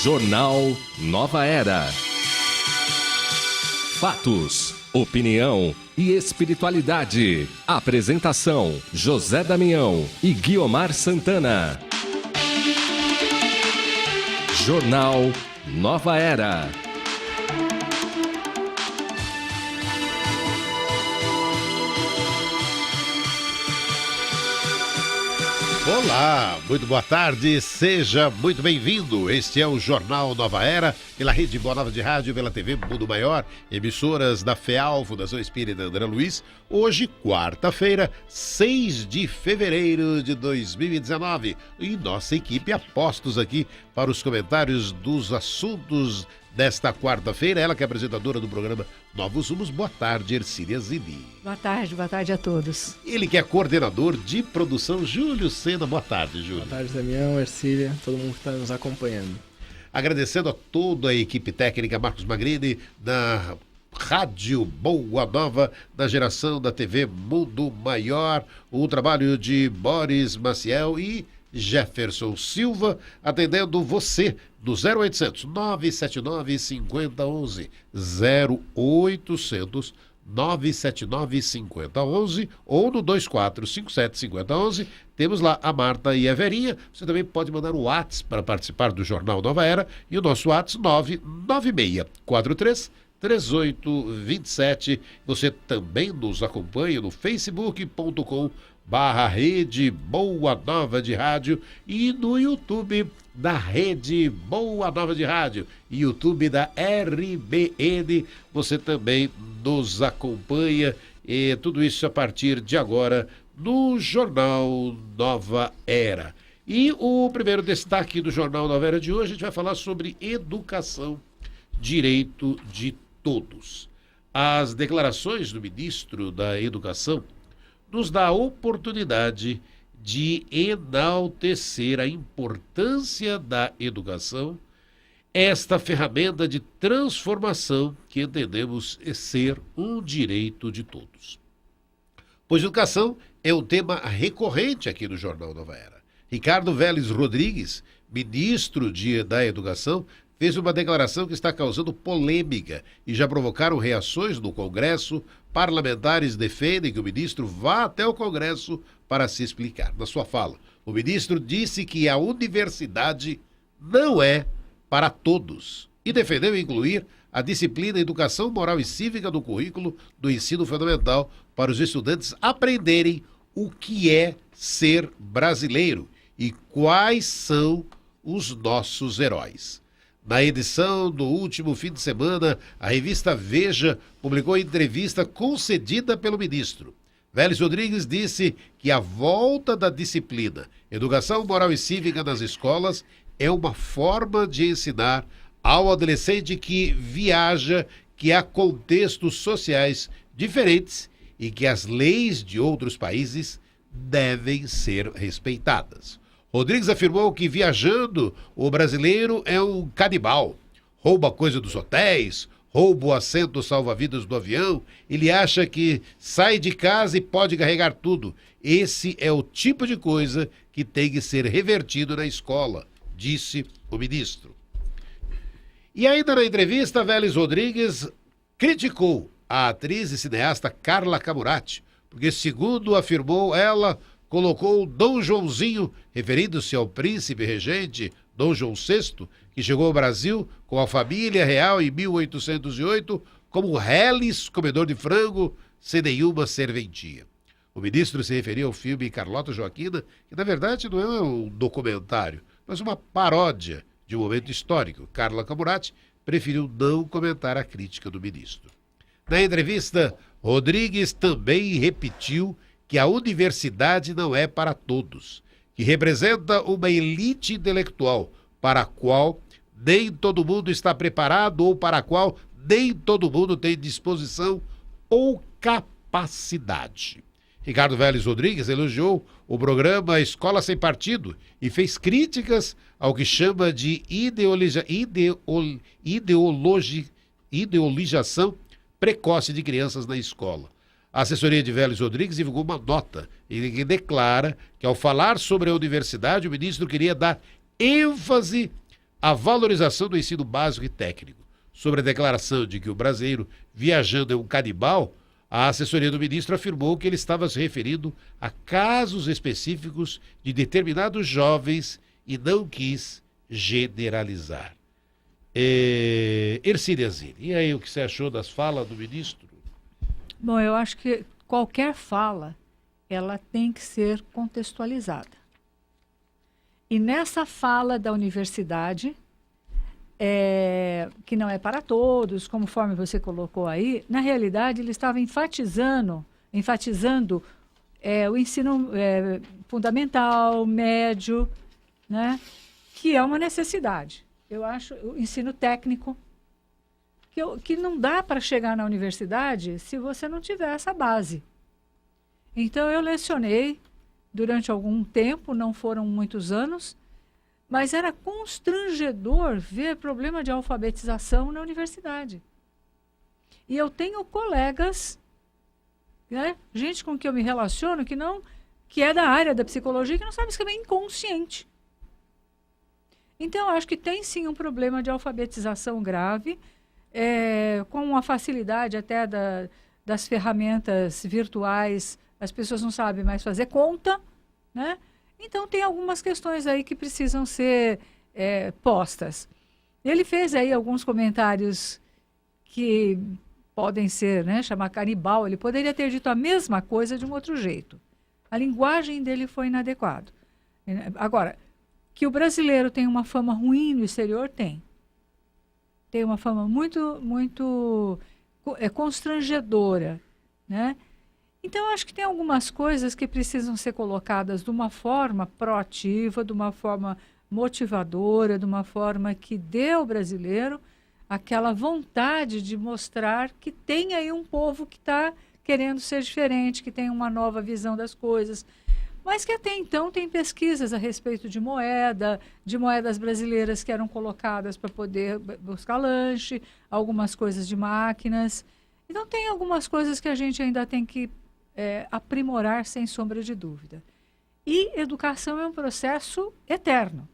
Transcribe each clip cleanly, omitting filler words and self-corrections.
Jornal Nova Era. Fatos, opinião e espiritualidade. Apresentação: José Damião e Guiomar Santana. Jornal Nova Era. Olá, muito boa tarde, seja muito bem-vindo. Este é o Jornal Nova Era, pela Rede Boa Nova de Rádio, pela TV Mundo Maior, emissoras da FEAL, Fundação Espírita André Luiz. Hoje, quarta-feira, 6 de fevereiro de 2019. E nossa equipe apostos aqui para os comentários dos assuntos desta quarta-feira. Ela que é apresentadora do programa Novos Rumos. Boa tarde, Ercília Zini. Boa tarde a todos. Ele que é coordenador de produção, Júlio Sena. Boa tarde, Júlio. Boa tarde, Damião, Ercília, todo mundo que está nos acompanhando. Agradecendo a toda a equipe técnica, Marcos Magrini, da Rádio Boa Nova, da geração da TV Mundo Maior, o trabalho de Boris Maciel e Jefferson Silva, atendendo você no 0800 979 5011, 0800 979 5011 ou no 2457 5011. Temos lá a Marta e a Verinha. Você também pode mandar um WhatsApp para participar do Jornal Nova Era, e o nosso WhatsApp 99643 3827. Você também nos acompanha no facebook.com/Rede Boa Nova de Rádio e no YouTube da Rede Boa Nova de Rádio e YouTube da RBN. Você também nos acompanha, e tudo isso a partir de agora no Jornal Nova Era. E o primeiro destaque do Jornal Nova Era de hoje, a gente vai falar sobre educação, direito de todos. As declarações do ministro da Educação nos dá a oportunidade de enaltecer a importância da educação, esta ferramenta de transformação que entendemos ser um direito de todos. Pois educação é um tema recorrente aqui no Jornal Nova Era. Ricardo Vélez Rodrigues, ministro da Educação, fez uma declaração que está causando polêmica e já provocaram reações no Congresso. Parlamentares defendem que o ministro vá até o Congresso para se explicar. Na sua fala, o ministro disse que a universidade não é para todos e defendeu incluir a disciplina Educação Moral e Cívica no currículo do ensino fundamental para os estudantes aprenderem o que é ser brasileiro e quais são os nossos heróis. Na edição do último fim de semana, a revista Veja publicou a entrevista concedida pelo ministro. Vélez Rodrigues disse que a volta da disciplina Educação Moral e Cívica nas escolas é uma forma de ensinar ao adolescente que viaja que há contextos sociais diferentes e que as leis de outros países devem ser respeitadas. Rodrigues afirmou que viajando, o brasileiro é um canibal, rouba coisa dos hotéis, rouba o assento salva-vidas do avião. Ele acha que sai de casa e pode carregar tudo. Esse é o tipo de coisa que tem que ser revertido na escola, disse o ministro. E ainda na entrevista, Vélez Rodrigues criticou a atriz e cineasta Carla Camurati, porque, segundo afirmou ela, colocou Dom Joãozinho, referindo-se ao príncipe regente Dom João VI, que chegou ao Brasil com a família real em 1808, como reles comedor de frango, sem nenhuma serventia. O ministro se referiu ao filme Carlota Joaquina, que na verdade não é um documentário, mas uma paródia de um momento histórico. Carla Camurati preferiu não comentar a crítica do ministro. Na entrevista, Rodrigues também repetiu que a universidade não é para todos, que representa uma elite intelectual para a qual nem todo mundo está preparado ou para a qual nem todo mundo tem disposição ou capacidade. Ricardo Vélez Rodrigues elogiou o programa Escola Sem Partido e fez críticas ao que chama de ideologização precoce de crianças na escola. A assessoria de Vélez Rodrigues divulgou uma nota em que declara que, ao falar sobre a universidade, o ministro queria dar ênfase a valorização do ensino básico e técnico. Sobre a declaração de que o brasileiro viajando é um canibal, a assessoria do ministro afirmou que ele estava se referindo a casos específicos de determinados jovens e não quis generalizar. Ercília Zilli, e aí o que você achou das falas do ministro? Bom, eu acho que qualquer fala, ela tem que ser contextualizada. E nessa fala da universidade, que não é para todos, conforme você colocou aí, na realidade ele estava enfatizando o ensino fundamental, médio, né, que é uma necessidade. Eu acho o ensino técnico, que não dá para chegar na universidade se você não tiver essa base. Então, eu lecionei durante algum tempo, não foram muitos anos, mas era constrangedor ver problema de alfabetização na universidade. E eu tenho colegas, né, gente com quem eu me relaciono, que é da área da psicologia, que não sabe escrever inconsciente. Então, eu acho que tem sim um problema de alfabetização grave, com a facilidade até das ferramentas virtuais, as pessoas não sabem mais fazer conta, né? Então, tem algumas questões aí que precisam ser postas. Ele fez aí alguns comentários que podem ser, né, chamar canibal. Ele poderia ter dito a mesma coisa de um outro jeito. A linguagem dele foi inadequada. Agora, que o brasileiro tem uma fama ruim no exterior, tem. Tem uma fama muito, muito constrangedora, né? Então, acho que tem algumas coisas que precisam ser colocadas de uma forma proativa, de uma forma motivadora, de uma forma que dê ao brasileiro aquela vontade de mostrar que tem aí um povo que está querendo ser diferente, que tem uma nova visão das coisas. Mas que até então tem pesquisas a respeito de moedas brasileiras que eram colocadas para poder buscar lanche, algumas coisas de máquinas. Então, tem algumas coisas que a gente ainda tem que aprimorar, sem sombra de dúvida. E educação é um processo eterno,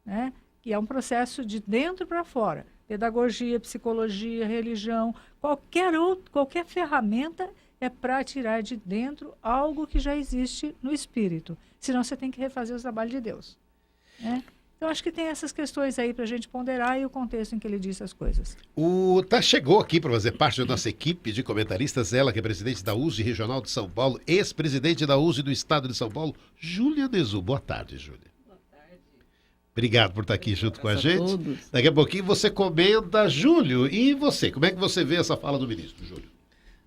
né? Que é um processo de dentro para fora. Pedagogia, psicologia, religião, qualquer ferramenta é para tirar de dentro algo que já existe no espírito. Senão você tem que refazer o trabalho de Deus, né? Então, acho que tem essas questões aí para a gente ponderar e o contexto em que ele disse as coisas. Chegou aqui para fazer parte da nossa equipe de comentaristas, ela que é presidente da USE Regional de São Paulo, ex-presidente da USE do Estado de São Paulo, Júlia Dezu. Boa tarde, Júlia. Boa tarde. Obrigado por estar aqui junto com a gente. Todos. Daqui a pouquinho você comenta, Júlio. E você, como é que você vê essa fala do ministro, Júlio?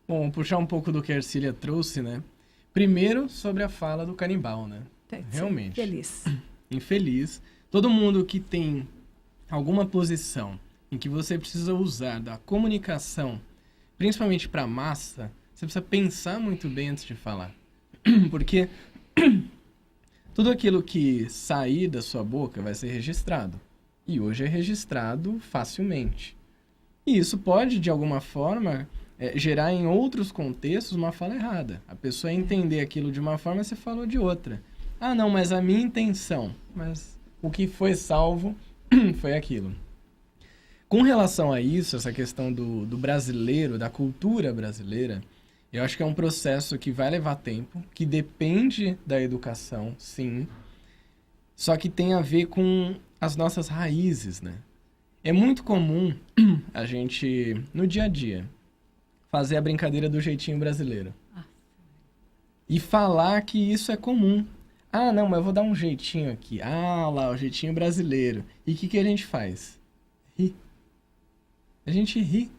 Bom, vou puxar um pouco do que a Ercília trouxe, né? Primeiro, sobre a fala do canibal, né? Realmente. Infeliz. Todo mundo que tem alguma posição em que você precisa usar da comunicação, principalmente para a massa, você precisa pensar muito bem antes de falar. Porque tudo aquilo que sair da sua boca vai ser registrado. E hoje é registrado facilmente. E isso pode, de alguma forma, gerar em outros contextos uma fala errada. A pessoa entender aquilo de uma forma, você falou de outra. Ah, não, mas a minha intenção... Mas o que foi salvo foi aquilo. Com relação a isso, essa questão do brasileiro, da cultura brasileira, eu acho que é um processo que vai levar tempo, que depende da educação, sim, só que tem a ver com as nossas raízes, né? É muito comum a gente, no dia a dia, fazer a brincadeira do jeitinho brasileiro. E falar que isso é comum. Ah, não, mas eu vou dar um jeitinho aqui. Ah, lá, o jeitinho brasileiro. E o que a gente faz? Ri. A gente ri.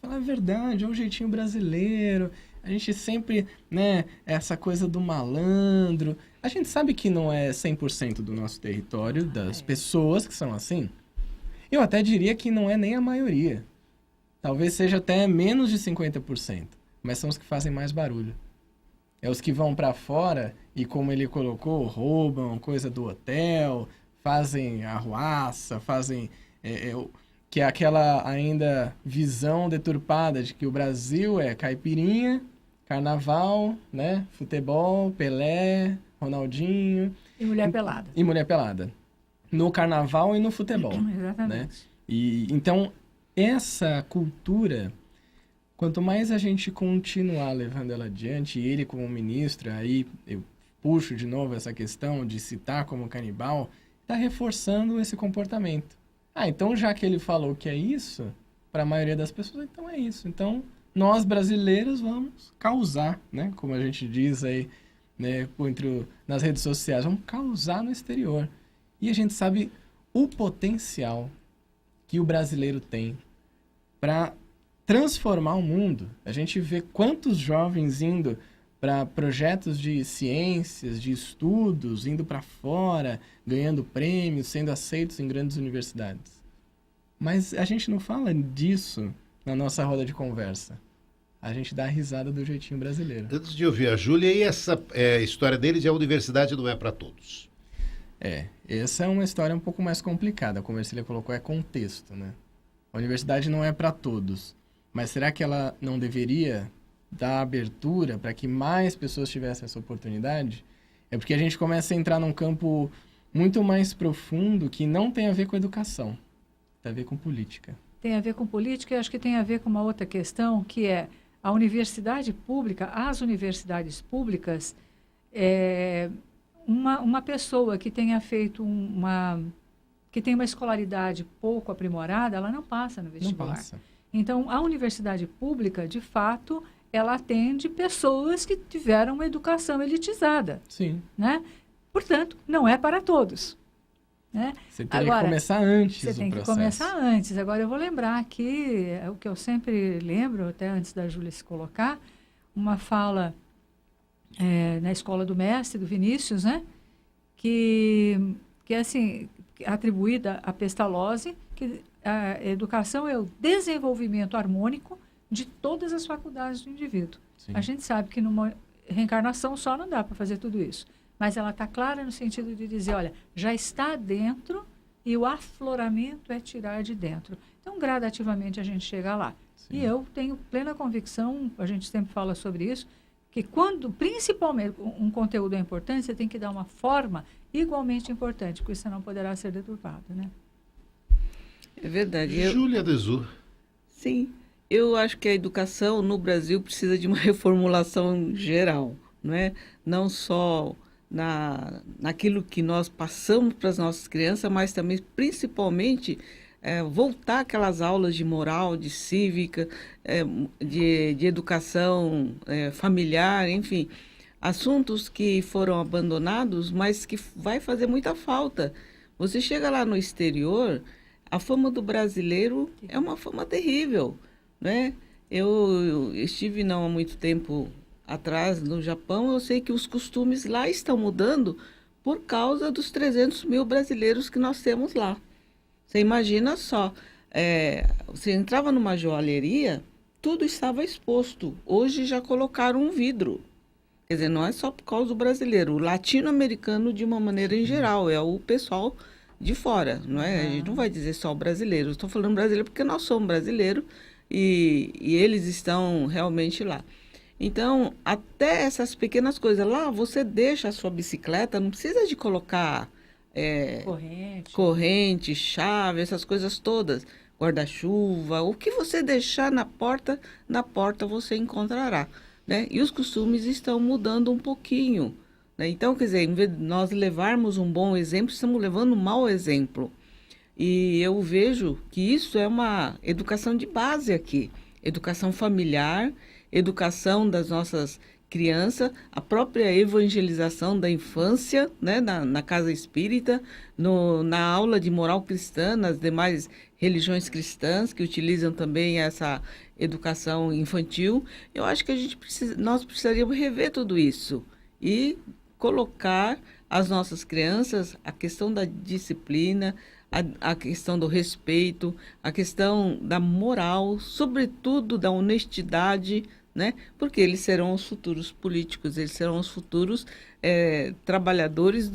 Fala a verdade, é um jeitinho brasileiro. A gente sempre, né, essa coisa do malandro. A gente sabe que não é 100% do nosso território, das pessoas que são assim. Eu até diria que não é nem a maioria. Talvez seja até menos de 50%. Mas são os que fazem mais barulho. É os que vão para fora e, como ele colocou, roubam coisa do hotel, fazem arruaça, fazem... que é aquela ainda visão deturpada de que o Brasil é caipirinha, carnaval, né, futebol, Pelé, Ronaldinho... E mulher pelada. E mulher pelada. no carnaval e no futebol. Exatamente. Né? E, então, essa cultura, quanto mais a gente continuar levando ela adiante, e ele como ministro, aí eu puxo de novo essa questão de citar como canibal, está reforçando esse comportamento. Então já que ele falou que é isso, para a maioria das pessoas, então é isso. Então, nós brasileiros vamos causar, né? Como a gente diz aí, né? Nas redes sociais, vamos causar no exterior. E a gente sabe o potencial que o brasileiro tem para transformar o mundo. A gente vê quantos jovens indo para projetos de ciências, de estudos, indo para fora, ganhando prêmios, sendo aceitos em grandes universidades. Mas a gente não fala disso na nossa roda de conversa. A gente dá a risada do jeitinho brasileiro. Antes de ouvir a Júlia, e essa história dele de a universidade não é para todos? Essa é uma história um pouco mais complicada, como a Ercília colocou, é contexto, né? A universidade não é para todos, mas será que ela não deveria dar abertura para que mais pessoas tivessem essa oportunidade? É porque a gente começa a entrar num campo muito mais profundo que não tem a ver com educação, tem a ver com política. Tem a ver com política e acho que tem a ver com uma outra questão, que é a universidade pública, as universidades públicas, uma pessoa que tenha feito que tem uma escolaridade pouco aprimorada, ela não passa no vestibular. Não passa. Então, a universidade pública, de fato, ela atende pessoas que tiveram uma educação elitizada. Sim. Né? Portanto, não é para todos. Né? Você teria que começar antes o processo. Você tem que começar antes. Agora, eu vou lembrar aqui, o que eu sempre lembro, até antes da Júlia se colocar, uma fala na Escola do Mestre, do Vinícius, né? que é assim, atribuída a Pestalozzi, que a educação é o desenvolvimento harmônico de todas as faculdades do indivíduo. Sim. A gente sabe que numa reencarnação só não dá para fazer tudo isso. Mas ela está clara no sentido de dizer, olha, já está dentro e o afloramento é tirar de dentro. Então, gradativamente, a gente chega lá. Sim. E eu tenho plena convicção, a gente sempre fala sobre isso, que quando, principalmente, um conteúdo é importante, você tem que dar uma forma igualmente importante, porque isso não poderá ser deturpado, né? É verdade. Júlia Dezu. Sim, eu acho que a educação no Brasil precisa de uma reformulação geral, não é? Não só naquilo que nós passamos para as nossas crianças, mas também, principalmente, voltar aquelas aulas de moral, de cívica, de educação familiar, enfim, assuntos que foram abandonados, mas que vai fazer muita falta. Você chega lá no exterior, a fama do brasileiro é uma fama terrível, né? Eu estive não há muito tempo atrás no Japão, eu sei que os costumes lá estão mudando por causa dos 300 mil brasileiros que nós temos lá. Você imagina só, você entrava numa joalheria, tudo estava exposto. Hoje já colocaram um vidro. Quer dizer, não é só por causa do brasileiro, o latino-americano de uma maneira em geral, é o pessoal de fora, não é? A gente não vai dizer só o brasileiro. Estou falando brasileiro porque nós somos brasileiros e eles estão realmente lá. Então, até essas pequenas coisas. Lá, você deixa a sua bicicleta, não precisa de colocar corrente, chave, essas coisas todas. Guarda-chuva, o que você deixar na porta você encontrará. Né? E os costumes estão mudando um pouquinho. Né? Então, quer dizer, em vez de nós levarmos um bom exemplo, estamos levando um mau exemplo. E eu vejo que isso é uma educação de base aqui. Educação familiar, educação das nossas crianças, a própria evangelização da infância, né, na casa espírita, na aula de moral cristã, nas demais religiões cristãs que utilizam também essa educação infantil. Eu acho que nós precisaríamos rever tudo isso e colocar às nossas crianças a questão da disciplina, a questão do respeito, a questão da moral, sobretudo da honestidade, né? Porque eles serão os futuros políticos, eles serão os futuros trabalhadores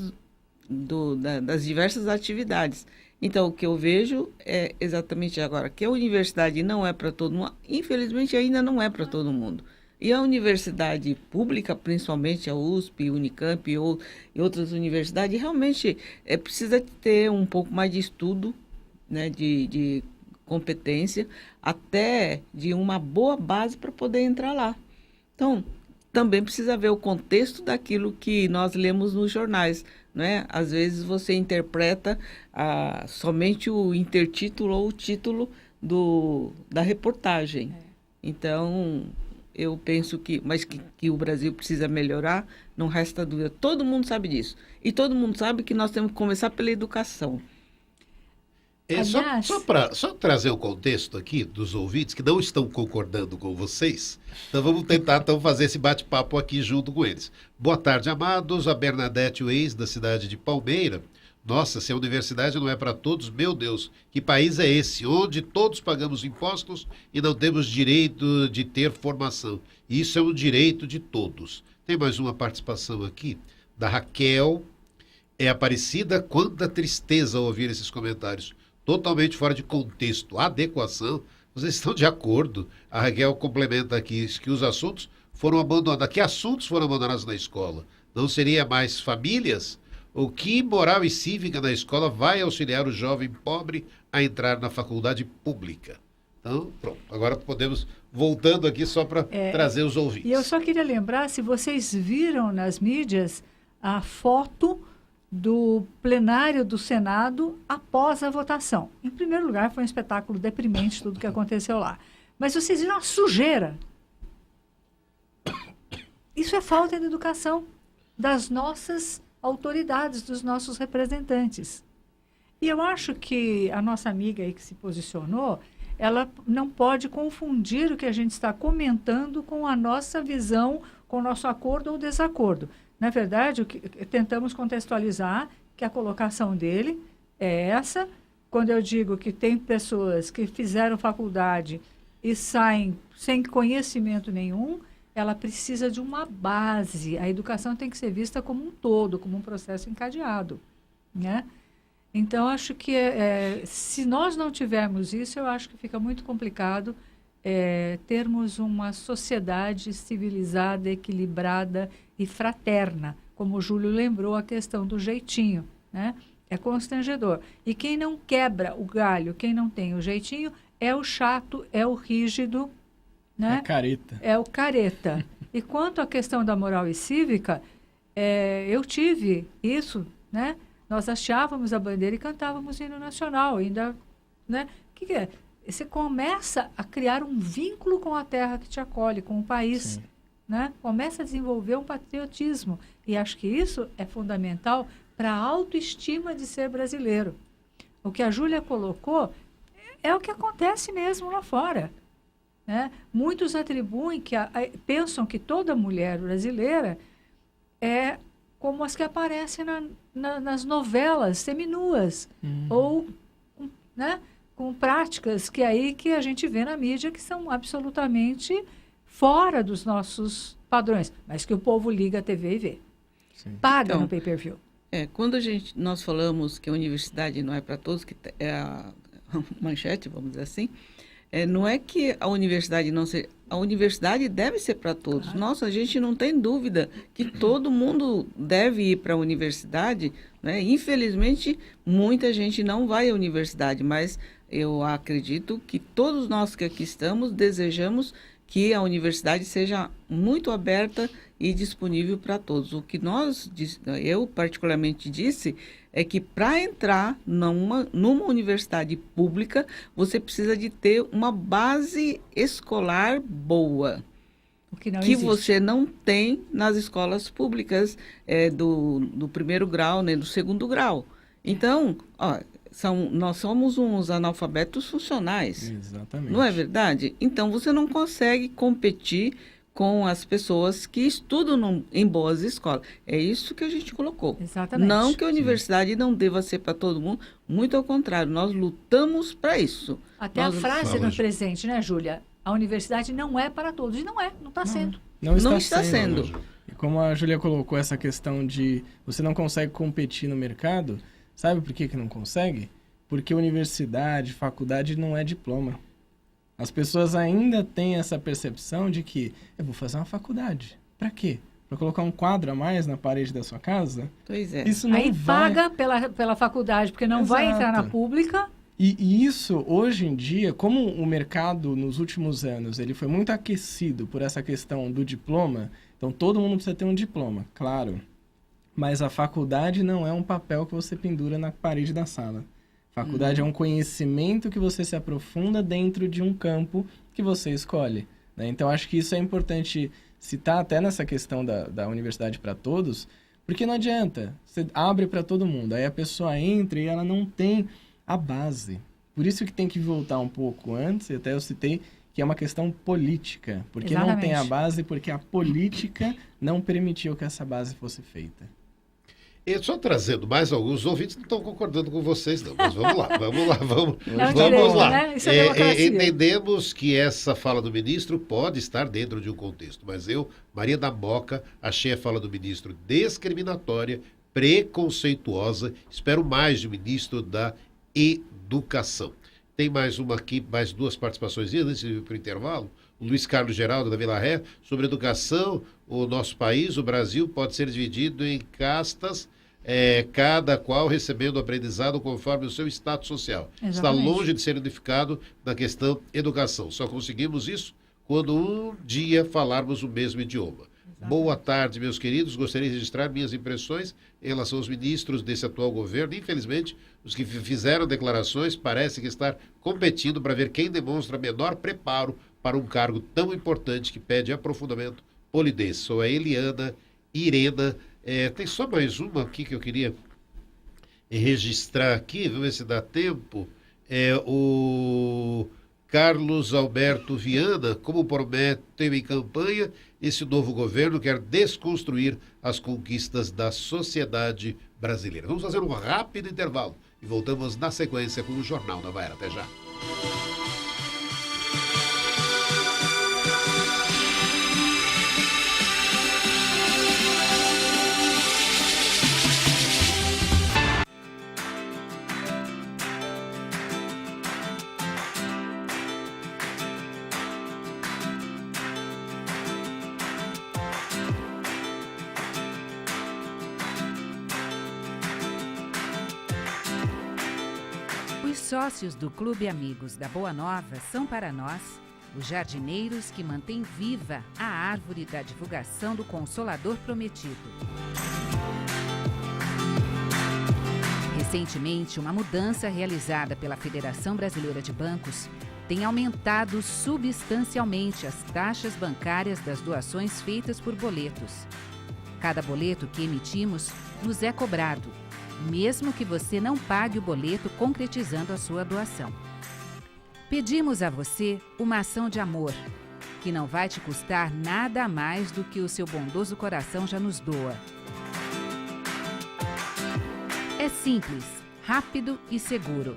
das diversas atividades. Então, o que eu vejo é exatamente agora que a universidade não é para todo mundo, infelizmente ainda não é para todo mundo. E a universidade pública, principalmente a USP, Unicamp e outras universidades, realmente precisa ter um pouco mais de estudo, né, de competência, até de uma boa base para poder entrar lá. Então, também precisa ver o contexto daquilo que nós lemos nos jornais, né? Às vezes você interpreta somente o intertítulo ou o título da reportagem. Então, eu penso que o Brasil precisa melhorar, não resta dúvida. Todo mundo sabe disso. E todo mundo sabe que nós temos que começar pela educação. Só trazer o contexto aqui dos ouvintes que não estão concordando com vocês, então vamos tentar fazer esse bate-papo aqui junto com eles. Boa tarde, amados. A Bernadette Weiss, da cidade de Palmeira. Nossa, se a universidade não é para todos, meu Deus, que país é esse? Onde todos pagamos impostos e não temos direito de ter formação. Isso é um direito de todos. Tem mais uma participação aqui, da Raquel. É Aparecida, quanta tristeza ao ouvir esses comentários. Totalmente fora de contexto, adequação. Vocês estão de acordo? A Raquel complementa aqui que os assuntos foram abandonados. Que assuntos foram abandonados na escola? Não seria mais famílias? O que moral e cívica na escola vai auxiliar o jovem pobre a entrar na faculdade pública? Então, pronto. Agora podemos, voltando aqui só para trazer os ouvintes. E eu só queria lembrar, se vocês viram nas mídias a foto do plenário do Senado após a votação. Em primeiro lugar, foi um espetáculo deprimente tudo que aconteceu lá. Mas vocês viram a sujeira. Isso é falta de educação das nossas autoridades, dos nossos representantes. E eu acho que a nossa amiga aí que se posicionou, ela não pode confundir o que a gente está comentando com a nossa visão, com o nosso acordo ou desacordo. Na verdade, tentamos contextualizar que a colocação dele é essa. Quando eu digo que tem pessoas que fizeram faculdade e saem sem conhecimento nenhum, ela precisa de uma base. A educação tem que ser vista como um todo, como um processo encadeado, né? Então, acho que se nós não tivermos isso, eu acho que fica muito complicado termos uma sociedade civilizada, equilibrada e fraterna, como o Júlio lembrou a questão do jeitinho, né? É constrangedor. E quem não quebra o galho, quem não tem o jeitinho, é o chato, é o rígido, né? É careta. É o careta. E quanto à questão da moral e cívica, eu tive isso, né? Nós hasteávamos a bandeira e cantávamos o hino nacional, ainda, né? O que é? Você começa a criar um vínculo com a terra que te acolhe, com o país, né? Começa a desenvolver um patriotismo. E acho que isso é fundamental para a autoestima de ser brasileiro. O que a Júlia colocou é o que acontece mesmo lá fora, né? Muitos atribuem, pensam que toda mulher brasileira é como as que aparecem nas novelas seminuas, ou, né, com práticas que a gente vê na mídia que são absolutamente fora dos nossos padrões, mas que o povo liga a TV e vê. Sim. Paga no pay-per-view. Quando nós falamos que a universidade não é para todos, que é a manchete, vamos dizer assim, não é que a universidade não seja... A universidade deve ser para todos. Claro. Nossa, a gente não tem dúvida que todo mundo deve ir para a universidade, né? Infelizmente, muita gente não vai à universidade, mas eu acredito que todos nós que aqui estamos desejamos que a universidade seja muito aberta e disponível para todos. O que eu particularmente disse, é que para entrar numa universidade pública, você precisa de ter uma base escolar boa, que você não tem nas escolas públicas do primeiro grau, né, do segundo grau. Então, nós somos uns analfabetos funcionais. Exatamente. Não é verdade? Então, você não consegue competir com as pessoas que estudam em boas escolas. É isso que a gente colocou. Exatamente. Não que a universidade não deva ser para todo mundo, muito ao contrário, nós lutamos para isso. Até a frase no presente, né, Júlia? A universidade não é para todos. E não está sendo. Não está sendo. E como a Júlia colocou essa questão de você não consegue competir no mercado, sabe por que não consegue? Porque universidade, faculdade não é diploma. As pessoas ainda têm essa percepção de que eu vou fazer uma faculdade. Para quê? Para colocar um quadro a mais na parede da sua casa? Pois é. Isso não Aí vai... paga pela faculdade, porque não vai entrar na pública. E isso, hoje em dia, como o mercado nos últimos anos ele foi muito aquecido por essa questão do diploma, então todo mundo precisa ter um diploma, claro. Mas a faculdade não é um papel que você pendura na parede da sala. Faculdade é um conhecimento que você se aprofunda dentro de um campo que você escolhe, né? Então, acho que isso é importante citar até nessa questão da universidade para todos, porque não adianta, você abre para todo mundo, aí a pessoa entra e ela não tem a base. Por isso que tem que voltar um pouco antes, e até eu citei que é uma questão política, porque Exatamente. não tem a base, porque a política não permitiu que essa base fosse feita. E só trazendo mais alguns ouvintes não estão concordando com vocês, não. Mas vamos lá, vamos direito, lá. né? Isso é democracia. Entendemos que essa fala do ministro pode estar dentro de um contexto, mas eu, Maria da Moca, achei a fala do ministro discriminatória, preconceituosa. Espero mais do ministro da Educação. Tem mais uma aqui, mais duas participações antes de ir para o intervalo. O Luiz Carlos Geraldo da Vila Ré, sobre educação, o nosso país, o Brasil, pode ser dividido em castas, cada qual recebendo aprendizado conforme o seu status social. Exatamente. Está longe de ser unificado na questão educação. Só conseguimos isso quando um dia falarmos o mesmo idioma. Boa tarde, meus queridos. Gostaria de registrar minhas impressões em relação aos ministros desse atual governo. Infelizmente, os que fizeram declarações parecem que estar competindo para ver quem demonstra menor preparo para um cargo tão importante que pede aprofundamento polidense. Sou a Eliana Irena. Tem só mais uma aqui que eu queria registrar aqui, vamos ver se dá tempo. O Carlos Alberto Viana, como prometeu em campanha, esse novo governo quer desconstruir as conquistas da sociedade brasileira. Vamos fazer um rápido intervalo e voltamos na sequência com o Jornal Nova Era. Até já. Os sócios do Clube Amigos da Boa Nova são para nós os jardineiros que mantêm viva a árvore da divulgação do Consolador Prometido. Recentemente, uma mudança realizada pela Federação Brasileira de Bancos tem aumentado substancialmente as taxas bancárias das doações feitas por boletos. Cada boleto que emitimos nos é cobrado, mesmo que você não pague o boleto concretizando a sua doação. Pedimos a você uma ação de amor, que não vai te custar nada a mais do que o seu bondoso coração já nos doa. É simples, rápido e seguro.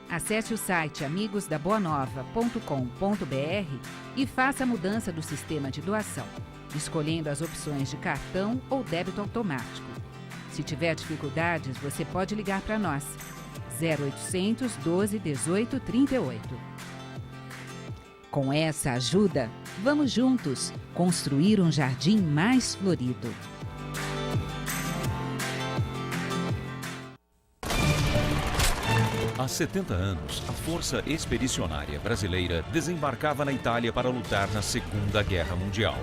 Acesse o site amigosdaboanova.com.br e faça a mudança do sistema de doação, escolhendo as opções de cartão ou débito automático. Se tiver dificuldades, você pode ligar para nós. 0800 12 18 38. Com essa ajuda, vamos juntos construir um jardim mais florido. Há 70 anos, a Força Expedicionária Brasileira desembarcava na Itália para lutar na Segunda Guerra Mundial.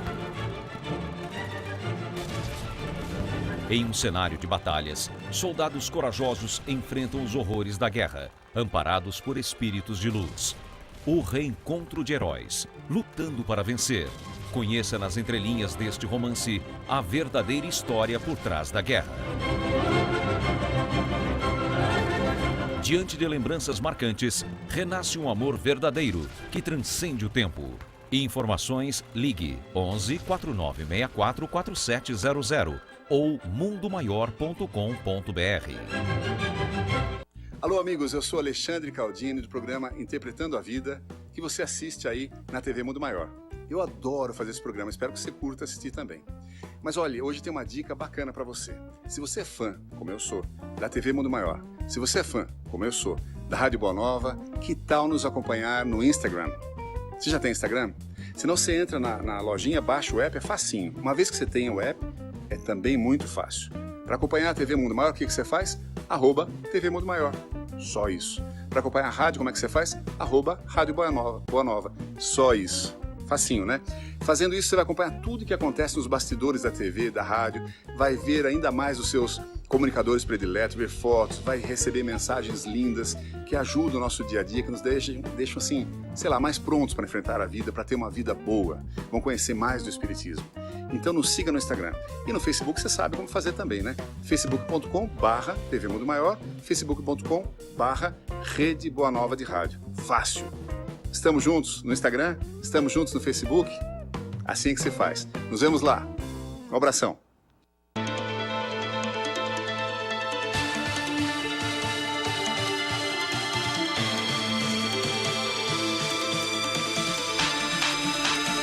Em um cenário de batalhas, soldados corajosos enfrentam os horrores da guerra, amparados por espíritos de luz. O reencontro de heróis, lutando para vencer. Conheça nas entrelinhas deste romance a verdadeira história por trás da guerra. Diante de lembranças marcantes, renasce um amor verdadeiro que transcende o tempo. Informações, ligue 11 4964 4700 ou mundomaior.com.br. Alô, amigos, eu sou Alexandre Caldini do programa Interpretando a Vida, que você assiste aí na TV Mundo Maior. Eu adoro fazer esse programa, espero que você curta assistir também. Mas olha, hoje tem uma dica bacana para você. Se você é fã, como eu sou, da TV Mundo Maior, se você é fã, como eu sou, da Rádio Boa Nova, que tal nos acompanhar no Instagram? Você já tem Instagram? Se não, você entra na lojinha, baixa o app, é facinho. Uma vez que você tem o app, é também muito fácil. Para acompanhar a TV Mundo Maior, o que você faz? @TV Mundo Maior. Só isso. Para acompanhar a rádio, como é que você faz? @Rádio Boa Nova. Só isso. Facinho, né? Fazendo isso, você vai acompanhar tudo que acontece nos bastidores da TV, da rádio, vai ver ainda mais os seus comunicadores prediletos, ver fotos, vai receber mensagens lindas que ajudam o nosso dia a dia, que nos deixam assim, sei lá, mais prontos para enfrentar a vida, para ter uma vida boa. Vão conhecer mais do Espiritismo. Então nos siga no Instagram. E no Facebook você sabe como fazer também, né? facebook.com/TV Mundo Maior, facebook.com/Rede Boa Nova de Rádio. Fácil. Estamos juntos no Instagram? Estamos juntos no Facebook? Assim que se faz. Nos vemos lá. Um abração.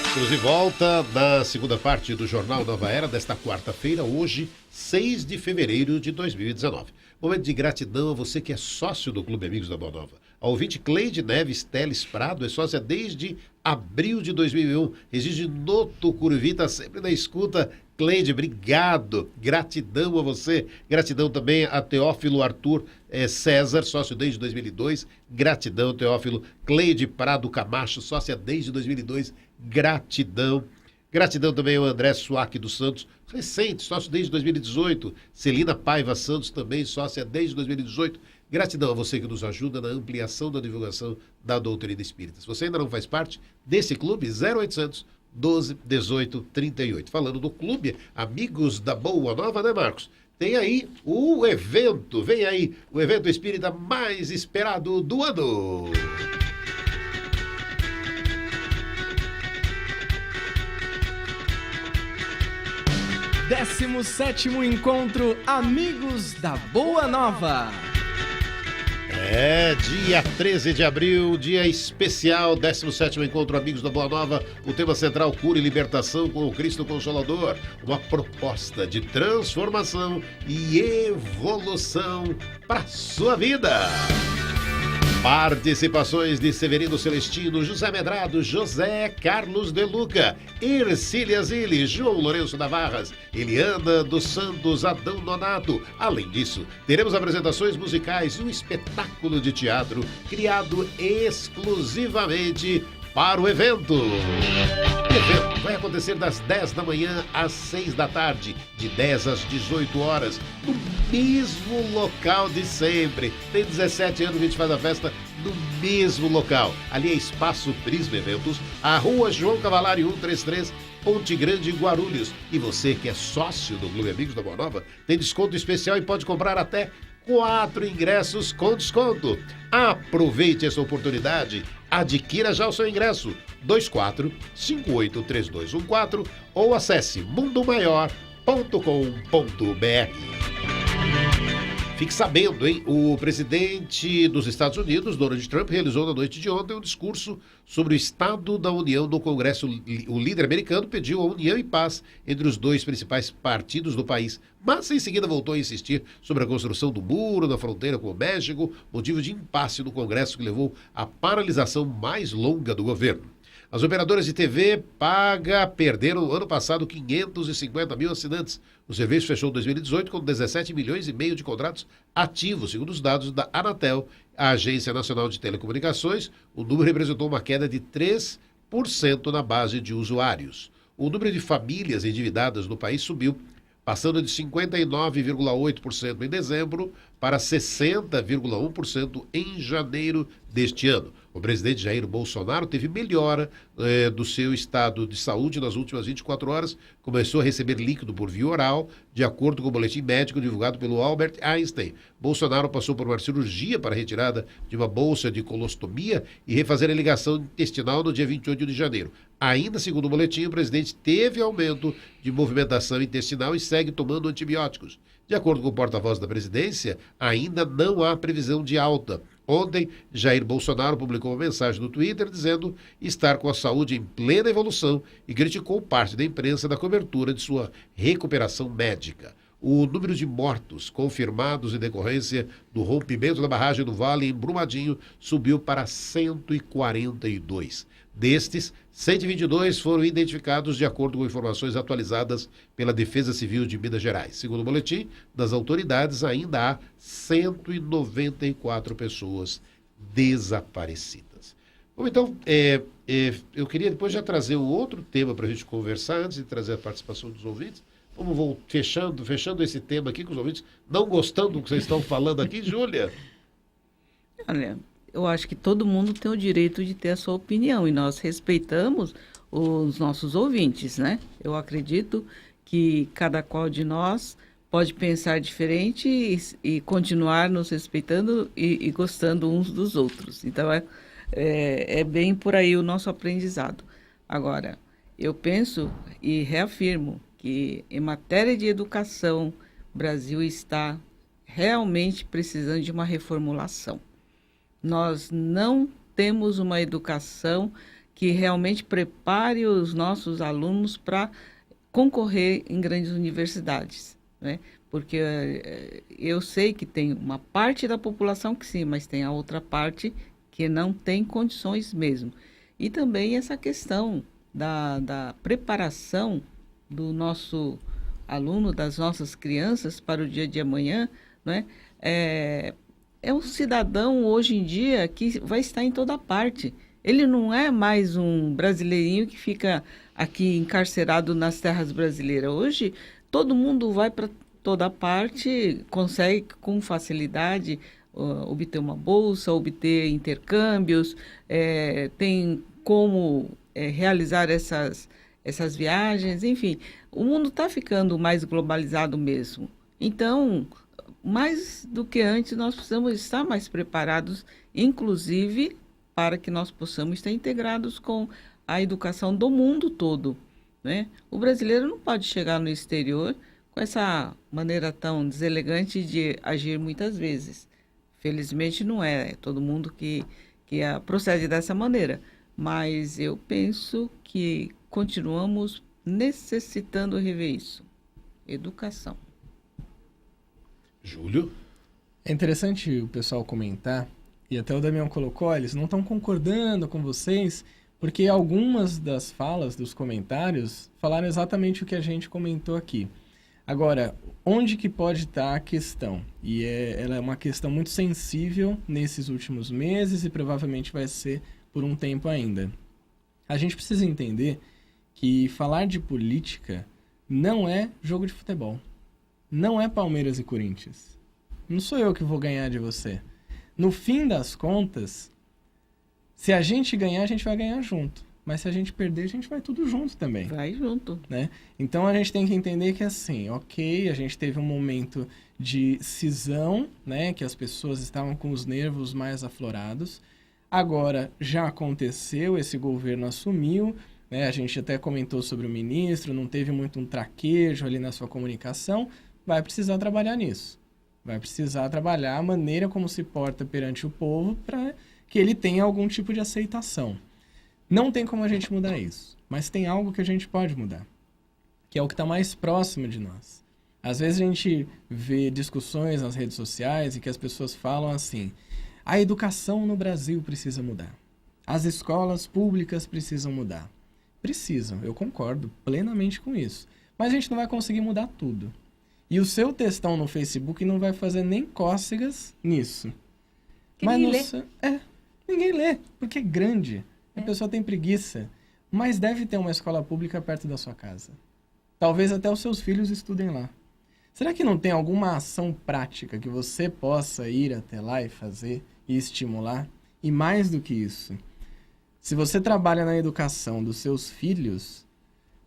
Estamos de volta na segunda parte do Jornal Nova Era desta quarta-feira, hoje, 6 de fevereiro de 2019. Momento de gratidão a você que é sócio do Clube Amigos da Boa Nova. A ouvinte Cleide Neves Teles Prado é sócia desde abril de 2001. Reside no Tucuruvi, está sempre na escuta. Cleide, obrigado. Gratidão a você. Gratidão também a Teófilo Arthur César, sócio desde 2002. Gratidão, Teófilo. Cleide Prado Camacho, sócia desde 2002. Gratidão. Gratidão também ao André Suaque dos Santos, recente, sócio desde 2018. Celina Paiva Santos, também sócia desde 2018. Gratidão a você que nos ajuda na ampliação da divulgação da doutrina espírita. Se você ainda não faz parte desse clube, 0800 12 18 38. Falando do clube Amigos da Boa Nova, né, Marcos? Tem aí o evento, vem aí o evento espírita mais esperado do ano. 17º Encontro Amigos da Boa Nova. É, dia 13 de abril, dia especial, 17º Encontro Amigos da Boa Nova. O tema central, cura e libertação com o Cristo Consolador. Uma proposta de transformação e evolução para sua vida. Participações de Severino Celestino, José Medrado, José Carlos de Luca, Ercília Zilli, João Lourenço Navarras, Eliana dos Santos, Adão Nonato. Além disso, teremos apresentações musicais e um espetáculo de teatro criado exclusivamente para o evento. O evento vai acontecer das 10 da manhã às 6 da tarde, de 10 às 18 horas, no mesmo local de sempre. Tem 17 anos que a gente faz a festa no mesmo local. Ali é Espaço Prisma Eventos, a Rua João Cavalari 133, Ponte Grande, Guarulhos. E você que é sócio do Clube Amigos da Boa Nova, tem desconto especial e pode comprar até 4 ingressos com desconto. Aproveite essa oportunidade. Adquira já o seu ingresso 24583214 ou acesse mundomaior.com.br. Fique sabendo, hein? O presidente dos Estados Unidos, Donald Trump, realizou na noite de ontem um discurso sobre o Estado da União no Congresso. O líder americano pediu a união e paz entre os dois principais partidos do país, mas em seguida voltou a insistir sobre a construção do muro na fronteira com o México, motivo de impasse no Congresso que levou à paralisação mais longa do governo. As operadoras de TV paga perderam no ano passado 550 mil assinantes. O serviço fechou em 2018 com 17 milhões e meio de contratos ativos, segundo os dados da Anatel, a Agência Nacional de Telecomunicações. O número representou uma queda de 3% na base de usuários. O número de famílias endividadas no país subiu, passando de 59,8% em dezembro para 60,1% em janeiro deste ano. O presidente Jair Bolsonaro teve melhora do seu estado de saúde nas últimas 24 horas, começou a receber líquido por via oral, de acordo com o boletim médico divulgado pelo Albert Einstein. Bolsonaro passou por uma cirurgia para a retirada de uma bolsa de colostomia e refazer a ligação intestinal no dia 28 de janeiro. Ainda segundo o boletim, o presidente teve aumento de movimentação intestinal e segue tomando antibióticos. De acordo com o porta-voz da presidência, ainda não há previsão de alta. Ontem, Jair Bolsonaro publicou uma mensagem no Twitter dizendo estar com a saúde em plena evolução e criticou parte da imprensa da cobertura de sua recuperação médica. o número de mortos confirmados em decorrência do rompimento da barragem do Vale em Brumadinho subiu para 142. Destes, 122 foram identificados de acordo com informações atualizadas pela Defesa Civil de Minas Gerais. Segundo o boletim das autoridades, ainda há 194 pessoas desaparecidas. Bom, então, eu queria depois já trazer um outro tema para a gente conversar, antes de trazer a participação dos ouvintes. Vamos fechando esse tema aqui com os ouvintes, não gostando do que vocês estão falando aqui, Júlia? Olha, eu acho que todo mundo tem o direito de ter a sua opinião e nós respeitamos os nossos ouvintes, né? Eu acredito que cada qual de nós pode pensar diferente e continuar nos respeitando e gostando uns dos outros. Então, é bem por aí o nosso aprendizado. Agora, eu penso e reafirmo que em matéria de educação, o Brasil está realmente precisando de uma reformulação. Nós não temos uma educação que realmente prepare os nossos alunos para concorrer em grandes universidades, né? Porque eu sei que tem uma parte da população que sim, mas tem a outra parte que não tem condições mesmo. E também essa questão da preparação do nosso aluno, das nossas crianças para o dia de amanhã, né? É um cidadão hoje em dia que vai estar em toda parte. Ele não é mais um brasileirinho que fica aqui encarcerado nas terras brasileiras. Hoje, todo mundo vai para toda parte, consegue com facilidade obter uma bolsa, obter intercâmbios, tem como realizar essas viagens, enfim. O mundo está ficando mais globalizado mesmo. Então, mais do que antes, nós precisamos estar mais preparados, inclusive para que nós possamos estar integrados com a educação do mundo todo, né? O brasileiro não pode chegar no exterior com essa maneira tão deselegante de agir muitas vezes. Felizmente não é todo mundo que procede dessa maneira, mas eu penso que continuamos necessitando rever isso. Educação. Júlio? É interessante o pessoal comentar, e até o Damião colocou, eles não estão concordando com vocês, porque algumas das falas, dos comentários, falaram exatamente o que a gente comentou aqui. Agora, onde que pode estar a questão? E ela é uma questão muito sensível nesses últimos meses e provavelmente vai ser por um tempo ainda. A gente precisa entender que falar de política não é jogo de futebol. Não é Palmeiras e Corinthians. Não sou eu que vou ganhar de você. No fim das contas, se a gente ganhar, a gente vai ganhar junto. Mas se a gente perder, a gente vai tudo junto também. Vai junto. Né? Então a gente tem que entender que assim, ok, a gente teve um momento de cisão, né? Que as pessoas estavam com os nervos mais aflorados. Agora já aconteceu, esse governo assumiu, né? A gente até comentou sobre o ministro, não teve muito um traquejo ali na sua comunicação. Vai precisar trabalhar nisso. Vai precisar trabalhar a maneira como se porta perante o povo para que ele tenha algum tipo de aceitação. Não tem como a gente mudar isso, mas tem algo que a gente pode mudar, que é o que está mais próximo de nós. Às vezes a gente vê discussões nas redes sociais e que as pessoas falam assim, a educação no Brasil precisa mudar, as escolas públicas precisam mudar. Precisam, eu concordo plenamente com isso, mas a gente não vai conseguir mudar tudo. E o seu textão no Facebook não vai fazer nem cócegas nisso. Que mas ninguém lê. Ninguém lê, porque é grande. A pessoa tem preguiça. Mas deve ter uma escola pública perto da sua casa. Talvez até os seus filhos estudem lá. Será que não tem alguma ação prática que você possa ir até lá e fazer e estimular? E mais do que isso, se você trabalha na educação dos seus filhos,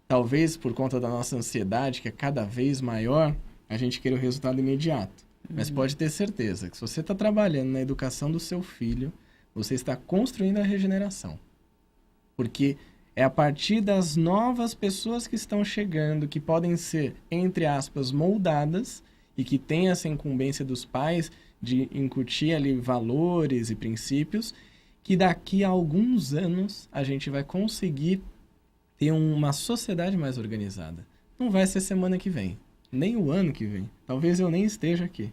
talvez por conta da nossa ansiedade, que é cada vez maior, a gente queira o resultado imediato. Mas pode ter certeza que se você está trabalhando na educação do seu filho, você está construindo a regeneração. Porque é a partir das novas pessoas que estão chegando, que podem ser, entre aspas, moldadas, e que têm essa incumbência dos pais de incutir ali valores e princípios, que daqui a alguns anos a gente vai conseguir ter uma sociedade mais organizada. Não vai ser semana que vem. nem o ano que vem. Talvez eu nem esteja aqui.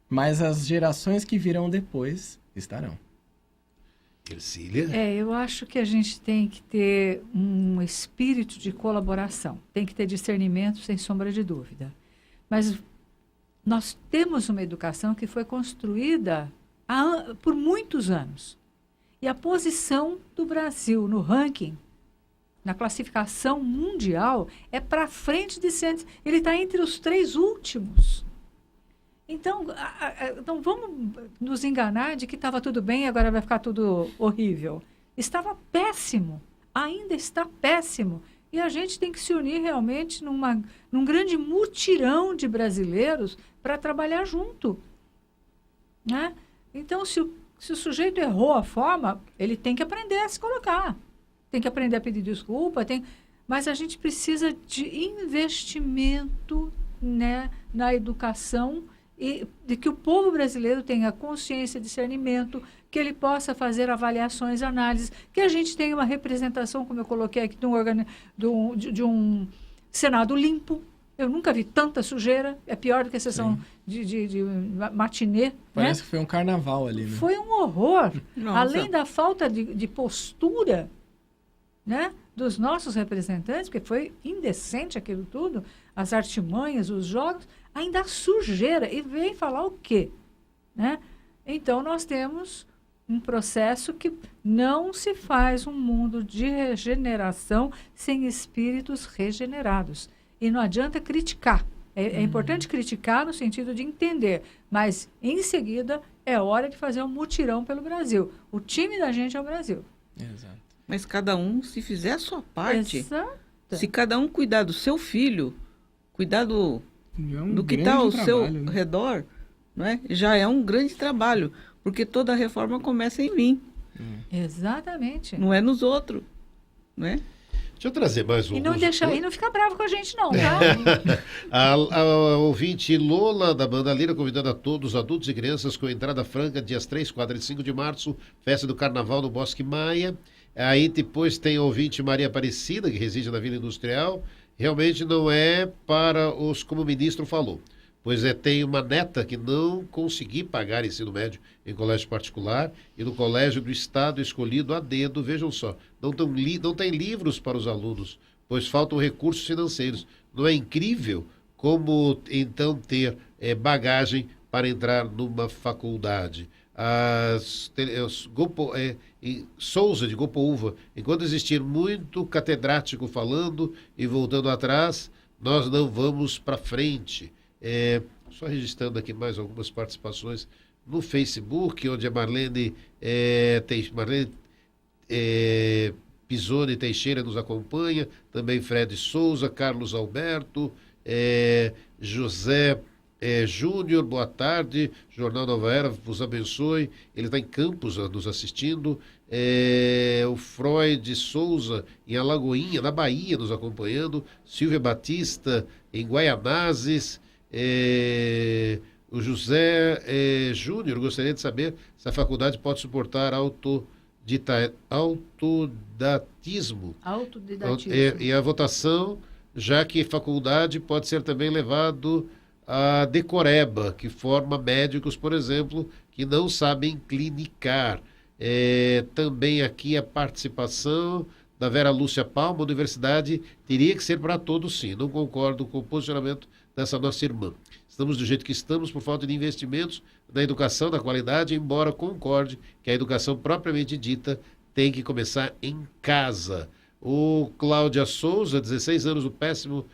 Mas as gerações que virão depois estarão. Ercília? Eu acho que a gente tem que ter um espírito de colaboração. Tem que ter discernimento, sem sombra de dúvida. Mas nós temos uma educação que foi construída por muitos anos. E a posição do Brasil no ranking, na classificação mundial, é para frente de Santos. Ele está entre os 3 últimos. Então, não vamos nos enganar de que estava tudo bem e agora vai ficar tudo horrível. Estava péssimo, ainda está péssimo. E a gente tem que se unir realmente num grande mutirão de brasileiros para trabalhar junto. Né? Então, se o sujeito errou a forma, ele tem que aprender a se colocar. Tem que aprender a pedir desculpa. Mas a gente precisa de investimento, né, na educação, e de que o povo brasileiro tenha consciência, discernimento, que ele possa fazer avaliações, análises, que a gente tenha uma representação, como eu coloquei aqui, de um Senado limpo. Eu nunca vi tanta sujeira, é pior do que a sessão de matinê. Parece, né? Que foi um carnaval ali, né? Foi um horror. Nossa. Além da falta de postura, né, dos nossos representantes, porque foi indecente aquilo tudo, as artimanhas, os jogos, ainda a sujeira. E vem falar o quê? Né? Então, nós temos um processo que não se faz um mundo de regeneração sem espíritos regenerados. E não adianta criticar. É importante criticar no sentido de entender, mas, em seguida, é hora de fazer um mutirão pelo Brasil. O time da gente é o Brasil. Exato. Mas cada um, se fizer a sua parte, Exato. se cada um cuidar do seu filho, cuidar do que está ao seu redor, não é? Já é um grande trabalho, porque toda reforma começa em mim. Exatamente. Não é nos outros, não é? Deixa eu trazer mais um. E não fica bravo com a gente, não, tá? A ouvinte Lola, da Banda Lira, convidando a todos, adultos e crianças, com entrada franca, dias 3, 4 e 5 de março, festa do Carnaval no Bosque Maia. Aí depois tem a ouvinte Maria Aparecida, que reside na Vila Industrial. Realmente não é para os, como o ministro falou, pois tem uma neta que não consegui pagar ensino médio em colégio particular e no colégio do Estado escolhido a dedo, vejam só, não tem livros para os alunos, pois faltam recursos financeiros. Não é incrível como então ter bagagem para entrar numa faculdade? Souza de Gopouva, enquanto existir muito catedrático falando e voltando atrás, nós não vamos para frente. Só registrando aqui mais algumas participações no Facebook, onde a Marlene Pisoni Teixeira nos acompanha, também Fred Souza, Carlos Alberto, José Júnior, boa tarde, Jornal Nova Era, vos abençoe. Ele está em Campos nos assistindo. O Freud Souza, em Alagoinha, na Bahia, nos acompanhando. Silvia Batista, em Guaianazes. O José Júnior, gostaria de saber se a faculdade pode suportar autodidatismo. E a votação, já que faculdade pode ser também levado a decoreba, que forma médicos, por exemplo, que não sabem clinicar. Também aqui a participação da Vera Lúcia Palma, a universidade teria que ser para todos, sim. Não concordo com o posicionamento dessa nossa irmã. Estamos do jeito que estamos por falta de investimentos na educação, na qualidade, embora concorde que a educação propriamente dita tem que começar em casa. O Cláudia Souza, 16 anos do péssimo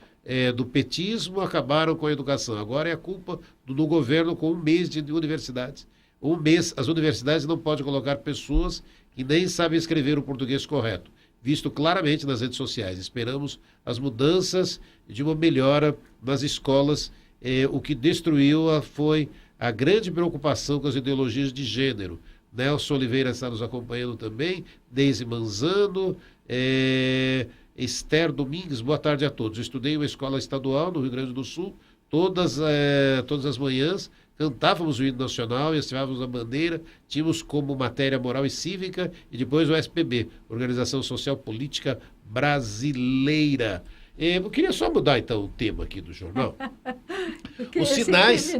do petismo, acabaram com a educação. Agora é a culpa do governo com um mês de universidades. Um mês, as universidades não podem colocar pessoas que nem sabem escrever o português correto, visto claramente nas redes sociais. Esperamos as mudanças de uma melhora nas escolas. O que destruiu foi a grande preocupação com as ideologias de gênero. Nelson Oliveira está nos acompanhando também, Deise Manzano, Esther Domingues, boa tarde a todos. Eu estudei em uma escola estadual no Rio Grande do Sul, todas as manhãs cantávamos o hino nacional e estivávamos a bandeira, tínhamos como matéria moral e cívica, e depois o SPB, Organização Social Política Brasileira. Eu queria só mudar, então, o tema aqui do jornal. Os sinais,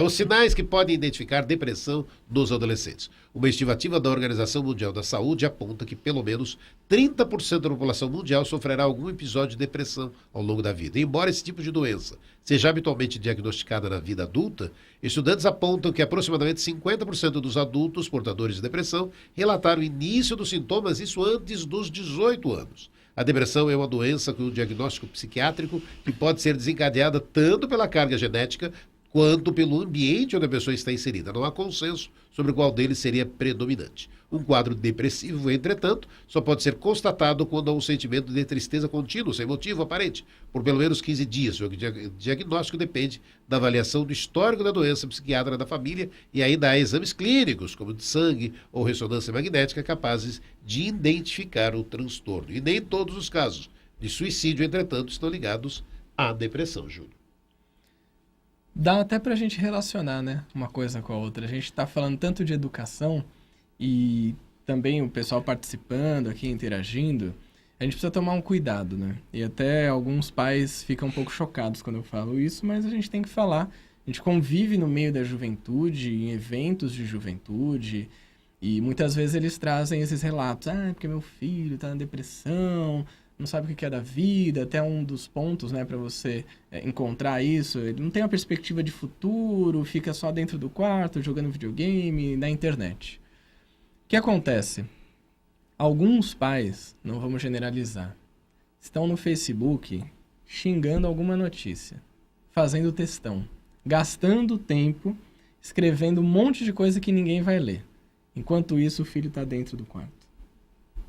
os sinais que podem identificar depressão nos adolescentes. Uma estimativa da Organização Mundial da Saúde aponta que pelo menos 30% da população mundial sofrerá algum episódio de depressão ao longo da vida. Embora esse tipo de doença seja habitualmente diagnosticada na vida adulta, estudantes apontam que aproximadamente 50% dos adultos portadores de depressão relataram o início dos sintomas, isso antes dos 18 anos. A depressão é uma doença com diagnóstico psiquiátrico que pode ser desencadeada tanto pela carga genética quanto pelo ambiente onde a pessoa está inserida. Não há consenso sobre qual deles seria predominante. Um quadro depressivo, entretanto, só pode ser constatado quando há um sentimento de tristeza contínuo, sem motivo aparente, por pelo menos 15 dias. O diagnóstico depende da avaliação do histórico da doença psiquiátrica da família e ainda há exames clínicos, como de sangue ou ressonância magnética, capazes de identificar o transtorno. E nem todos os casos de suicídio, entretanto, estão ligados à depressão, Júlio. Dá até pra gente relacionar, né, uma coisa com a outra. A gente tá falando tanto de educação e também o pessoal participando aqui, interagindo. A gente precisa tomar um cuidado, né? E até alguns pais ficam um pouco chocados quando eu falo isso, mas a gente tem que falar. A gente convive no meio da juventude, em eventos de juventude, e muitas vezes eles trazem esses relatos. Ah, porque meu filho tá na depressão, não sabe o que é da vida, até um dos pontos, né, para você encontrar isso. Ele não tem uma perspectiva de futuro, fica só dentro do quarto, jogando videogame, na internet. O que acontece? Alguns pais, não vamos generalizar, estão no Facebook xingando alguma notícia, fazendo textão, gastando tempo, escrevendo um monte de coisa que ninguém vai ler. Enquanto isso, o filho está dentro do quarto,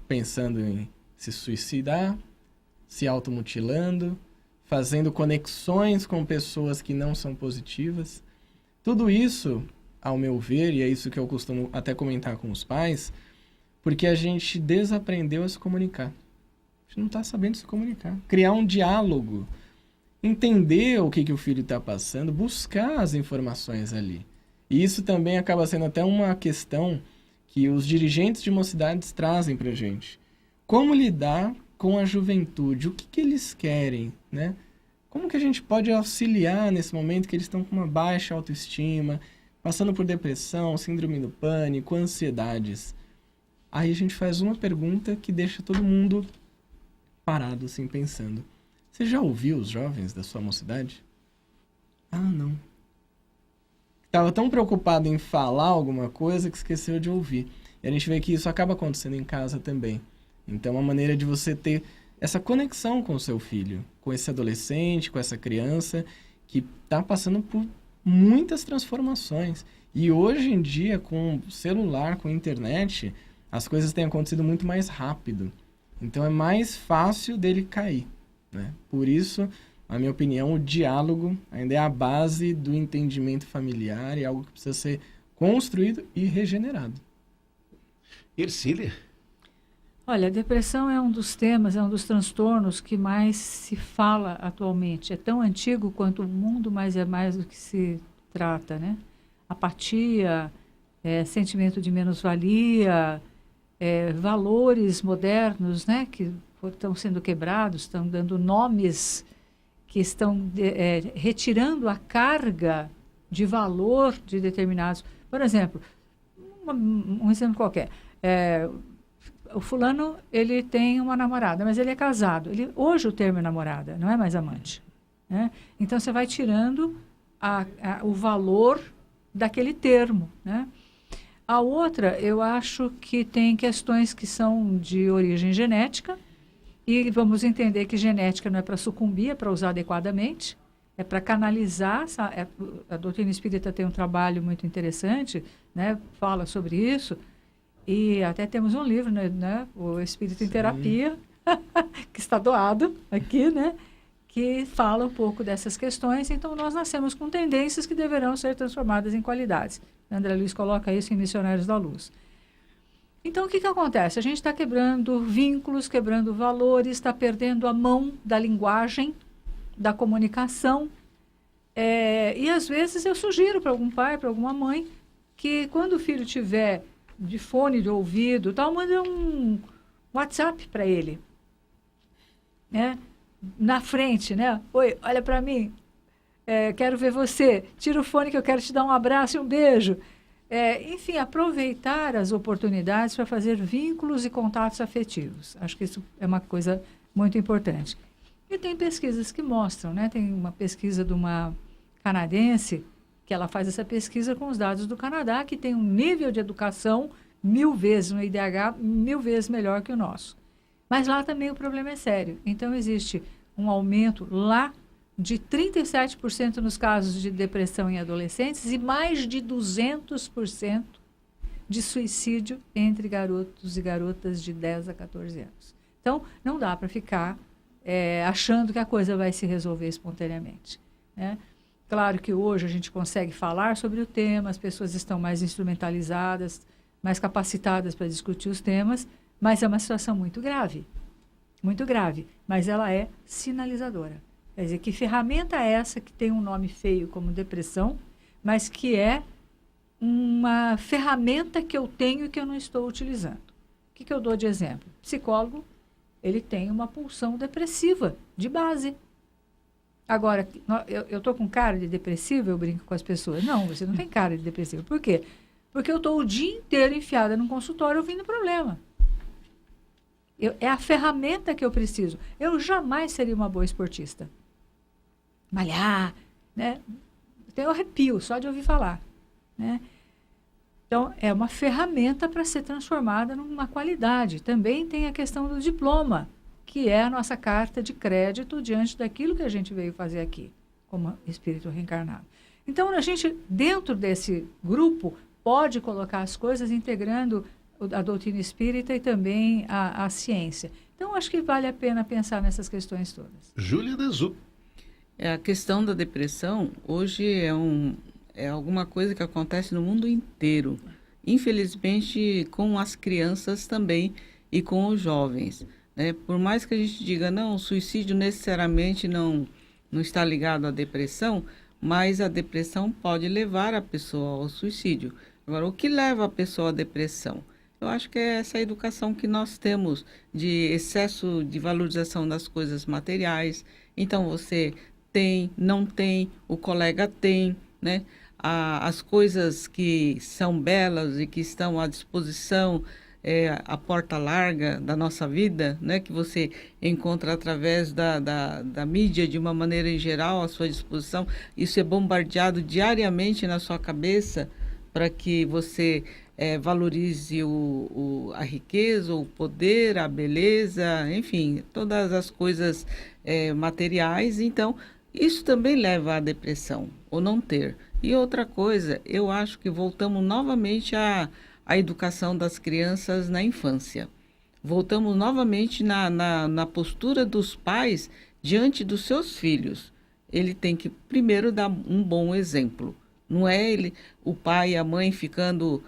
pensando em se suicidar, se automutilando, fazendo conexões com pessoas que não são positivas. Tudo isso, ao meu ver, e é isso que eu costumo até comentar com os pais, porque a gente desaprendeu a se comunicar. A gente não está sabendo se comunicar. Criar um diálogo, entender o que o filho está passando, buscar as informações ali. E isso também acaba sendo até uma questão que os dirigentes de mocidades trazem para a gente. Como lidar com a juventude? O que eles querem, né? Como que a gente pode auxiliar nesse momento que eles estão com uma baixa autoestima, passando por depressão, síndrome do pânico, ansiedades? Aí a gente faz uma pergunta que deixa todo mundo parado, assim, pensando. Você já ouviu os jovens da sua mocidade? Ah, não. Estava tão preocupado em falar alguma coisa que esqueceu de ouvir. E a gente vê que isso acaba acontecendo em casa também. Então, é uma maneira de você ter essa conexão com o seu filho, com esse adolescente, com essa criança que está passando por muitas transformações. E hoje em dia, com celular, com internet, as coisas têm acontecido muito mais rápido. Então, é mais fácil dele cair, né? Por isso, na minha opinião, o diálogo ainda é a base do entendimento familiar e algo que precisa ser construído e regenerado. Ercília? Olha, a depressão é um dos temas, é um dos transtornos que mais se fala atualmente. É tão antigo quanto o mundo, mas é mais do que se trata, né? Apatia, sentimento de menos-valia, valores modernos, né? Que estão sendo quebrados, estão dando nomes que estão retirando a carga de valor de determinados... Por exemplo, um exemplo qualquer. O fulano, ele tem uma namorada, mas ele é casado. Hoje o termo é namorada, não é mais amante, né? Então, você vai tirando o valor daquele termo, né? A outra, eu acho que tem questões que são de origem genética, e vamos entender que genética não é para sucumbir, é para usar adequadamente, é para canalizar. A doutrina espírita tem um trabalho muito interessante, né? Fala sobre isso. E até temos um livro, né? O Espírito em Terapia, que está doado aqui, né? Que fala um pouco dessas questões. Então, nós nascemos com tendências que deverão ser transformadas em qualidades. André Luiz coloca isso em Missionários da Luz. Então, o que acontece? A gente está quebrando vínculos, quebrando valores, está perdendo a mão da linguagem, da comunicação. E, às vezes, eu sugiro para algum pai, para alguma mãe, que quando o filho tiver de fone de ouvido, tal, manda um WhatsApp para ele, né? na frente, né? Oi, olha para mim, quero ver você, tira o fone que eu quero te dar um abraço e um beijo. Enfim, aproveitar as oportunidades para fazer vínculos e contatos afetivos. Acho que isso é uma coisa muito importante. E tem pesquisas que mostram, né? Tem uma pesquisa de uma canadense, que ela faz essa pesquisa com os dados do Canadá, que tem um nível de educação 1000 vezes, no IDH, 1000 vezes melhor que o nosso. Mas lá também o problema é sério. Então, existe um aumento lá de 37% nos casos de depressão em adolescentes e mais de 200% de suicídio entre garotos e garotas de 10 a 14 anos. Então, não dá para ficar achando que a coisa vai se resolver espontaneamente, né? Claro que hoje a gente consegue falar sobre o tema, as pessoas estão mais instrumentalizadas, mais capacitadas para discutir os temas, mas é uma situação muito grave, mas ela é sinalizadora. Quer dizer, que ferramenta é essa que tem um nome feio como depressão, mas que é uma ferramenta que eu tenho e que eu não estou utilizando? O que eu dou de exemplo? Psicólogo, ele tem uma pulsão depressiva de base. Agora, eu estou com cara de depressiva, eu brinco com as pessoas. Não, você não tem cara de depressiva. Por quê? Porque eu estou o dia inteiro enfiada num consultório ouvindo problema. É a ferramenta que eu preciso. Eu jamais seria uma boa esportista. Malhar, né? Tenho arrepio só de ouvir falar, né? Então, é uma ferramenta para ser transformada numa qualidade. Também tem a questão do diploma, que é a nossa carta de crédito diante daquilo que a gente veio fazer aqui, como espírito reencarnado. Então, a gente, dentro desse grupo, pode colocar as coisas integrando a doutrina espírita e também a ciência. Então, acho que vale a pena pensar nessas questões todas. Júlia Dezu. A questão da depressão, hoje, é alguma coisa que acontece no mundo inteiro. Infelizmente, com as crianças também e com os jovens, né? Por mais que a gente diga, não, o suicídio necessariamente não está ligado à depressão, mas a depressão pode levar a pessoa ao suicídio. Agora, o que leva a pessoa à depressão? Eu acho que é essa educação que nós temos de excesso de valorização das coisas materiais. Então, você tem, não tem, o colega tem, né? As coisas que são belas e que estão à disposição, a porta larga da nossa vida, né? Que você encontra através da mídia de uma maneira em geral à sua disposição. Isso é bombardeado diariamente na sua cabeça para que você valorize a riqueza, o poder, a beleza, enfim, todas as coisas materiais. Então, isso também leva à depressão, ou não ter. E outra coisa, eu acho que voltamos novamente à educação das crianças na infância. Voltamos novamente na postura dos pais diante dos seus filhos. Ele tem que primeiro dar um bom exemplo. Não é o pai e a mãe ficando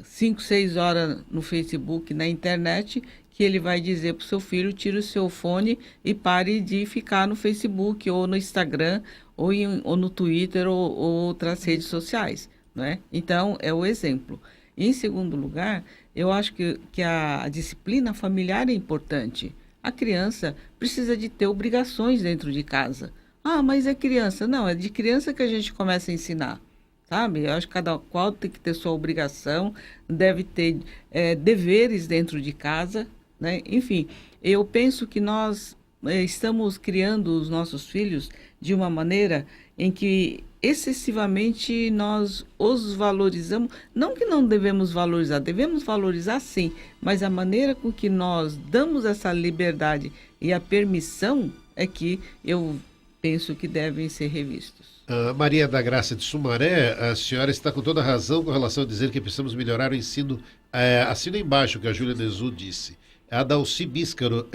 5, 6 horas no Facebook, na internet, que ele vai dizer para o seu filho, tire o seu fone e pare de ficar no Facebook ou no Instagram ou no Twitter ou outras redes sociais, né? Então, é o exemplo. Em segundo lugar, eu acho que a disciplina familiar é importante. A criança precisa de ter obrigações dentro de casa. Ah, mas é criança. Não, é de criança que a gente começa a ensinar, sabe? Eu acho que cada qual tem que ter sua obrigação, deve ter deveres dentro de casa, né? Enfim, eu penso que nós estamos criando os nossos filhos de uma maneira em que excessivamente nós os valorizamos. Não que não devemos valorizar sim, mas a maneira com que nós damos essa liberdade e a permissão é que eu penso que devem ser revistos. Maria da Graça de Sumaré, a senhora está com toda a razão com relação a dizer que precisamos melhorar o ensino. Assina embaixo o que a Júlia Dezu disse. A Dalci Bíscaro,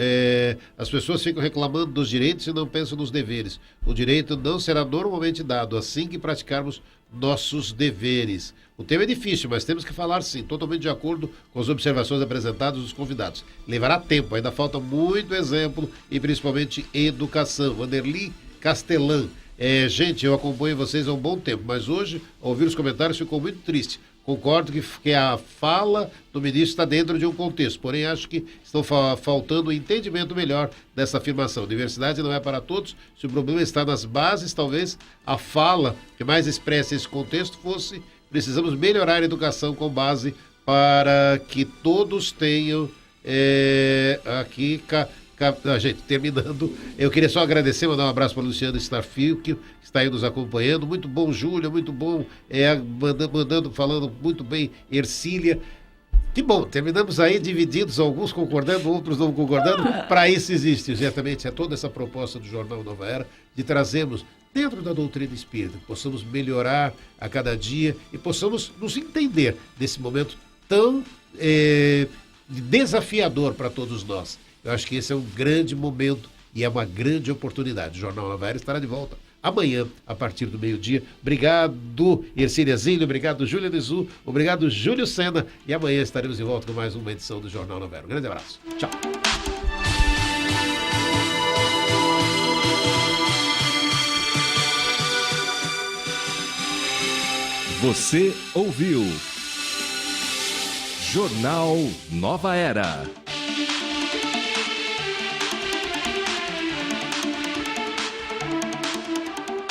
as pessoas ficam reclamando dos direitos e não pensam nos deveres. O direito não será normalmente dado assim que praticarmos nossos deveres. O tema é difícil, mas temos que falar sim, totalmente de acordo com as observações apresentadas dos convidados. Levará tempo, ainda falta muito exemplo e principalmente educação. Vanderly Castelã. Gente, eu acompanho vocês há um bom tempo, mas hoje, ao ouvir os comentários, ficou muito triste concordo que a fala do ministro está dentro de um contexto, porém acho que estão faltando um entendimento melhor dessa afirmação. Diversidade não é para todos. Se o problema está nas bases, talvez a fala que mais expressa esse contexto fosse: precisamos melhorar a educação com base para que todos tenham gente, terminando, eu queria só agradecer, mandar um abraço para o Luciano Starfield, que está aí nos acompanhando. Muito bom, Júlia, muito bom, falando muito bem, Ercília. Que bom, terminamos aí divididos, alguns concordando, outros não concordando. Para isso existe, exatamente, toda essa proposta do Jornal Nova Era, de trazermos dentro da doutrina espírita, que possamos melhorar a cada dia e possamos nos entender nesse momento tão desafiador para todos nós. Eu acho que esse é um grande momento e é uma grande oportunidade. O Jornal Nova Era estará de volta amanhã, a partir do meio-dia. Obrigado, Ercília Zilli, obrigado, Júlia Lizu, obrigado, Júlio Sena. E amanhã estaremos de volta com mais uma edição do Jornal Nova Era. Um grande abraço. Tchau. Você ouviu Jornal Nova Era.